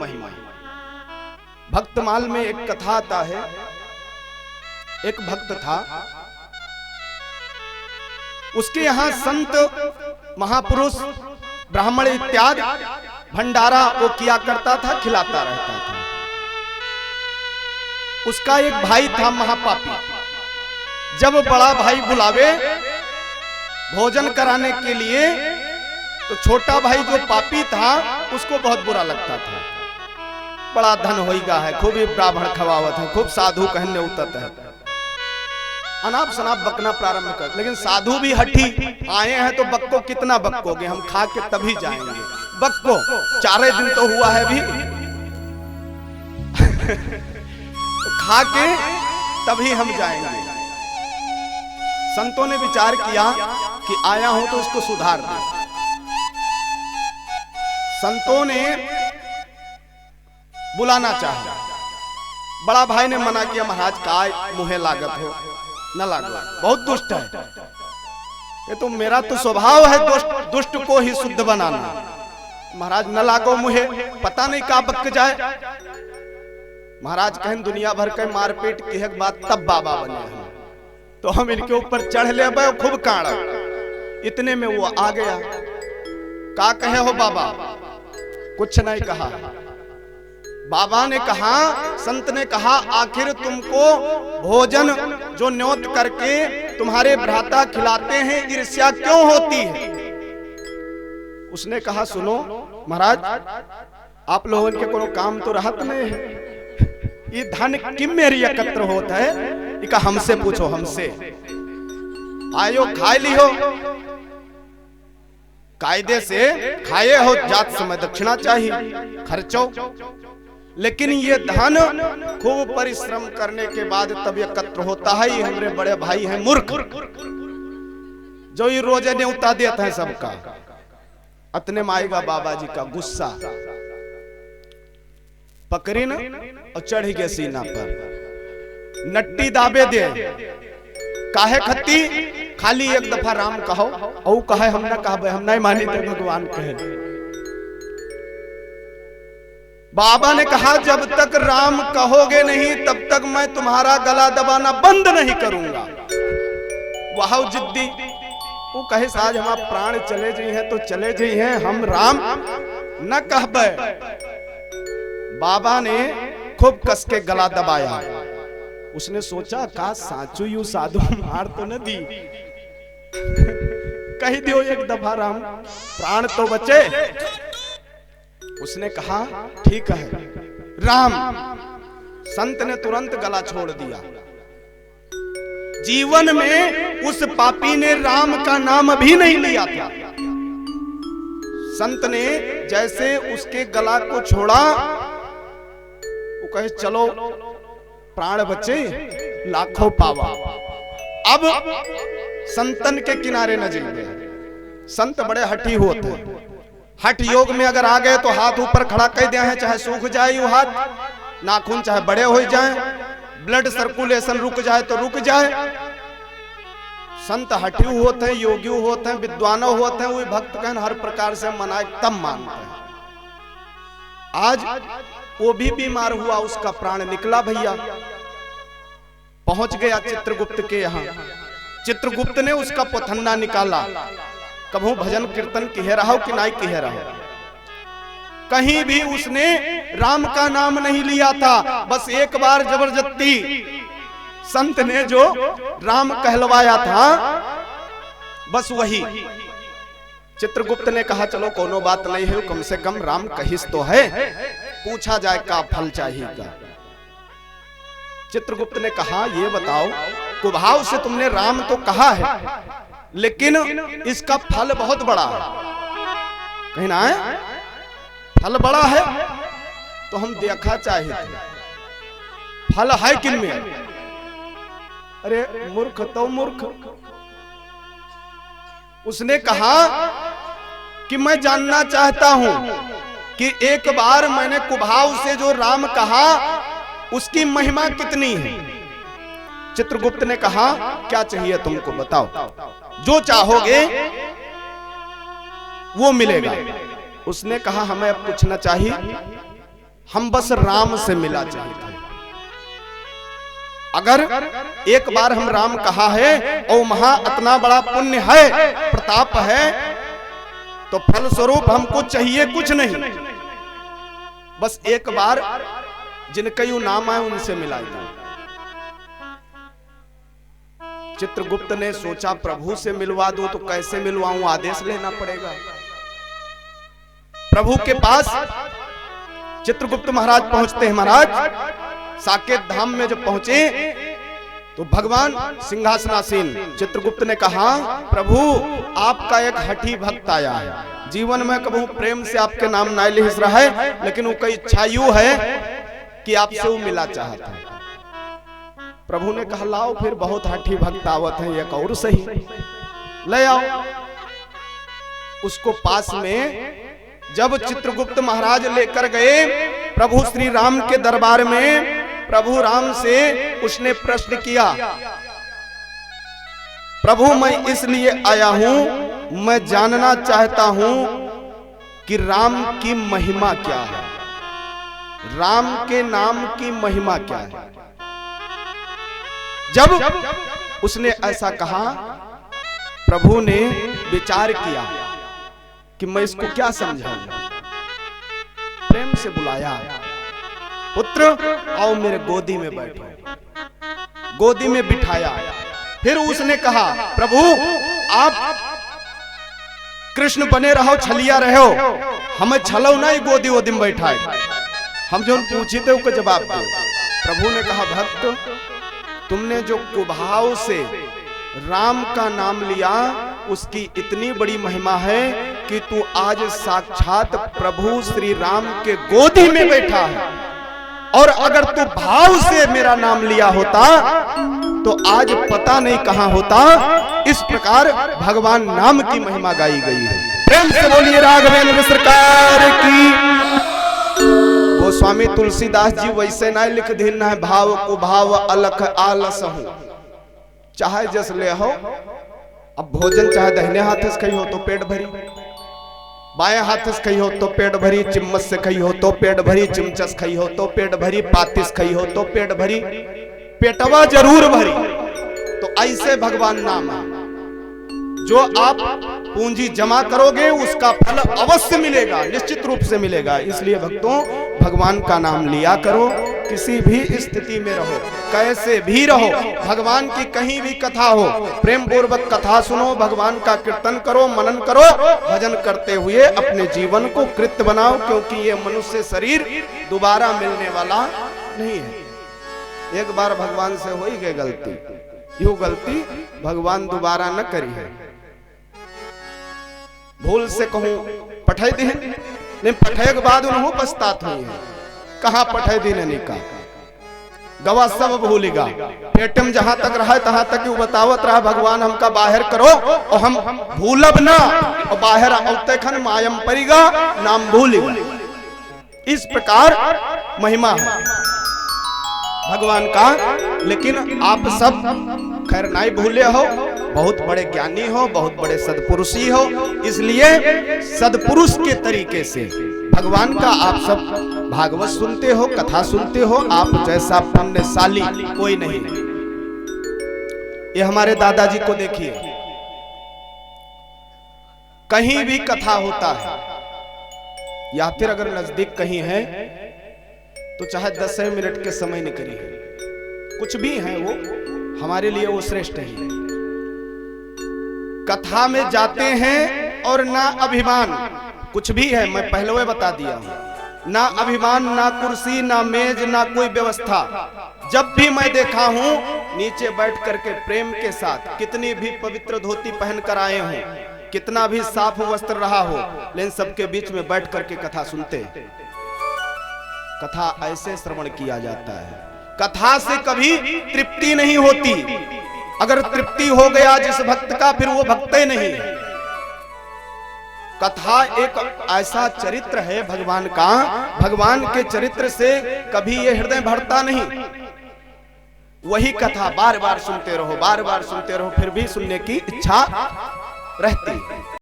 महिमा। भक्तमाल में एक कथा आता है। एक भक्त था, उसके यहां संत महापुरुष ब्राह्मण इत्यादि भंडारा वो किया करता था, खिलाता रहता था। उसका एक भाई था महापापी। जब बड़ा भाई बुलावे भोजन कराने के लिए तो छोटा भाई जो पापी था उसको बहुत बुरा लगता था। बड़ा धन होइगा है, खूब ही ब्राह्मण खवावत है, खूब साधु कहने उतत है, अनाप शनाप बकना प्रारंभ कर। लेकिन साधु भी हठी, आए हैं तो बक्को कितना बक्कोगे, हम खा के तभी जाएंगे। बक्को 4 दिन तो हुआ है भी तो खा के तभी हम जाएंगे। संतों ने विचार किया कि आया हूं तो उसको सुधार दे। संतों ने बुलाना चाहा, बड़ा भाई ने मना किया, महाराज काय मुहे लागत हो, न लागो, बहुत दुष्ट है ये तो, मेरा तो स्वभाव है दुष्ट को ही शुद्ध बनाना। महाराज न लागो मुहे, पता नहीं का बक जाए। महाराज कहें दुनिया भर के मारपीट की है बात, तब बाबा बने हैं तो हम इनके ऊपर चढ़ ले खूब काड़ा। इतने में वो आ गया। का कहे हो बाबा? कुछ नहीं कहा। बाबा ने कहा, संत ने कहा, आखिर तुमको भोजन जो न्योत करके तुम्हारे भ्राता खिलाते हैं, ईर्ष्या क्यों होती है? उसने कहा, सुनो महाराज, आप लोगों के कोनो काम तो रहत नहीं है, ये धन किम मेरी एकत्र होता है, इका हमसे पूछो, हमसे आयो खाए ली हो, कायदे से खाए हो, जात समय दक्षिणा चाहिए, खर्चो। लेकिन ये धन खूब परिश्रम करने के बाद तब एकत्र होता है। ये हमारे बड़े भाई हैं मूर्ख, जो ये रोजे न्योता देते हैं सबका। अतने में आएगा बाबा जी का गुस्सा, पकड़ी न और चढ़ी के सीना पर, नट्टी दाबे दे, काहे खत्ती, खाली एक दफा राम कहो, औ कहे हम न कहबे, हम नहीं मानी तो भगवान कहे। बाबा ने कहा, जब तक राम कहोगे नहीं तब तक मैं तुम्हारा गला दबाना बंद नहीं करूंगा। वाह जिद्दी, वो कहे साज हमारा प्राण चले जी हैं तो चले जी हैं, हम राम न कहबे। बाबा ने खूब कस के गला दबाया। उसने सोचा, का साचू यू साधु मार तो न दी, कह दियो एक दफा राम, प्राण तो बचे। उसने कहा, ठीक है राम। संत ने तुरंत गला छोड़ दिया। जीवन में उस पापी ने राम का नाम भी नहीं लिया था। संत ने जैसे उसके गला को छोड़ा, वो कहे चलो प्राण बचे लाखों पावा। अब संतन के किनारे न जाइए। संत बड़े हठी होते हैं। हठ योग में अगर आ गए तो हाथ ऊपर खड़ा कर दिया है, चाहे सूख जाए यू हाथ, नाखून चाहे बड़े हो जाए, ब्लड सर्कुलेशन रुक जाए तो रुक जाए। संत हठी होते हैं, योगी होते हैं, विद्वानों होते हैं, वो भक्त कहन हर प्रकार से मनाए तब मानते हैं। आज वो भी बीमार हुआ, उसका प्राण निकला भैया, पहुंच गया चित्रगुप्त के यहाँ। चित्रगुप्त ने उसका पोथन्ना निकाला। कभू भजन कीर्तन किहे रहो कि नहीं किहे रहो, कहीं भी उसने राम का नाम नहीं लिया था। बस एक बार जबरदस्ती संत ने जो राम कहलवाया था, बस वही। चित्रगुप्त ने कहा, चलो कोनो बात नहीं है, कम से कम राम कहिस तो है, पूछा जाए का फल चाहिएगा। चित्रगुप्त ने कहा, ये बताओ, कुभाव से तुमने राम तो कहा है, लेकिन इसका फल बहुत बड़ा है, कहीं ना है फल बड़ा है तो हम देखा चाहिए फल है किन में। अरे मूर्ख तो मूर्ख। उसने कहा कि मैं जानना चाहता हूं कि एक बार मैंने कुभाव से जो राम कहा उसकी महिमा कितनी है। चित्रगुप्त ने कहा, क्या चाहिए तुमको बताओ, जो चाहोगे वो मिलेगा। उसने कहा, हमें अब कुछ न चाहिए, हम बस राम से मिला चाहते हैं। अगर एक बार हम राम कहा है और वहां इतना बड़ा पुण्य है, प्रताप है, तो फल स्वरूप हमको चाहिए कुछ नहीं, बस एक बार जिनका यू नाम है उनसे मिला दो। चित्रगुप्त ने सोचा प्रभु से मिलवा दो तो कैसे मिलवाऊं, आदेश लेना पड़ेगा। प्रभु के पास चित्रगुप्त महाराज पहुंचते हैं। महाराज साकेत धाम में जब पहुंचे तो भगवान सिंहासनासीन चित्रगुप्त ने कहा, प्रभु आपका एक हठी भक्त आया है, जीवन में कभी प्रेम से आपके नाम ना लिख रहा है, लेकिन वो कई इच्छा यूं है कि आपसे वो मिला चाहता है। प्रभु ने कहा लाओ फिर, बहुत हठी भक्त आवत है, एक और सही ले आओ। उसको पास में जब चित्रगुप्त महाराज लेकर गए प्रभु श्री राम के दरबार में, प्रभु राम से उसने प्रश्न किया, प्रभु मैं इसलिए आया हूं, मैं जानना चाहता हूं कि राम की महिमा क्या है, राम के नाम की महिमा क्या है। जब उसने ऐसा कहा, प्रभु ने विचार किया कि मैं इसको क्या समझाऊं। प्रेम से बुलाया, पुत्र आओ मेरे गोदी में बैठो, गोदी में बिठाया। फिर उसने कहा, प्रभु आप कृष्ण बने रहो, छलिया रहो, हमें छलो ना गोदी वोदी में बैठाए, हम जो पूछे थे उसका जवाब दो। प्रभु ने कहा, भक्त तुमने जो कुभाव से राम का नाम लिया उसकी इतनी बड़ी महिमा है कि तू आज साक्षात प्रभु श्री राम के गोदी में बैठा है, और अगर तू भाव से मेरा नाम लिया होता तो आज पता नहीं कहां होता। इस प्रकार भगवान नाम की महिमा गाई गई है। प्रेम से बोलिए राघवेंद्र सरकार की। गोस्वामी तुलसीदास जी वैसे ना लिख दिन है, भाव को भाव अलख आलस हूं, चाहे जस ले हो। अब भोजन चाहे दाहिने हाथ से खाई हो तो पेट भरी, बाएं हाथ से खाई हो तो पेट भरी, चिम्मच से खाई हो तो पेट भरी, चिमचस खाई हो तो पेट भरी, पातिस खाई हो तो पेट भरी, पेटवा जरूर भरी। तो ऐसे भगवान नाम है, जो आप पूंजी जमा करोगे उसका फल अवश्य मिलेगा, निश्चित रूप से मिलेगा। इसलिए भक्तों भगवान का नाम लिया करो, किसी भी स्थिति में रहो, कैसे भी रहो, भगवान की कहीं भी कथा हो, प्रेम पूर्वक कथा सुनो, भगवान का कीर्तन करो, मनन करो, भजन करते हुए अपने जीवन को कृत्य बनाओ, क्योंकि ये मनुष्य शरीर दोबारा मिलने वाला नहीं है। एक बार भगवान से हो ही गई गलती, यूं गलती भगवान दोबारा न करी है। भूल से कहूं पठाई दी, लेकिन पठाई के बाद उन्होंने पछतात हुई है, कहां पठाई दी ने का गवा सब भूलेगा। पेटम जहां तक रहा तहां तक वो बतावत रहा, भगवान हमका बाहर करो और हम भूलब ना, और बाहर औते खन मायम परिगा नाम भूलेगा। इस प्रकार महिमा है भगवान का। लेकिन आप सब खैर नहीं भूले हो, बहुत बड़े ज्ञानी हो, बहुत बड़े सदपुरुषी हो, इसलिए सदपुरुष के तरीके से भगवान का आप सब भागवत सुनते हो, कथा सुनते हो। आप जैसा पुण्यशाली कोई नहीं है। ये हमारे दादाजी को देखिए, कहीं भी कथा होता है या फिर अगर नजदीक कहीं है तो चाहे 10 मिनट के समय निकली है, कुछ भी है वो हमारे लिए वो श्रेष्ठ है। कथा में जाते हैं और ना अभिमान, कुछ भी है मैं पहले वो बता दिया हूं, ना अभिमान, ना कुर्सी, ना मेज, ना कोई व्यवस्था। जब भी मैं देखा हूं नीचे बैठ करके प्रेम के साथ, कितनी भी पवित्र धोती पहन कर आए हों, कितना भी साफ वस्त्र रहा हो, लेकिन सबके बीच में बैठ करके कथा सुनते। कथा ऐसे श्रवण किया जाता है। कथा से कभी तृप्ति नहीं होती। अगर तृप्ति हो गया जिस भक्त का, फिर वो भक्त ही नहीं है। कथा एक ऐसा चरित्र है भगवान का, भगवान के चरित्र से कभी ये हृदय भरता नहीं। वही कथा बार बार सुनते रहो, बार बार सुनते रहो, फिर भी सुनने की इच्छा रहती है।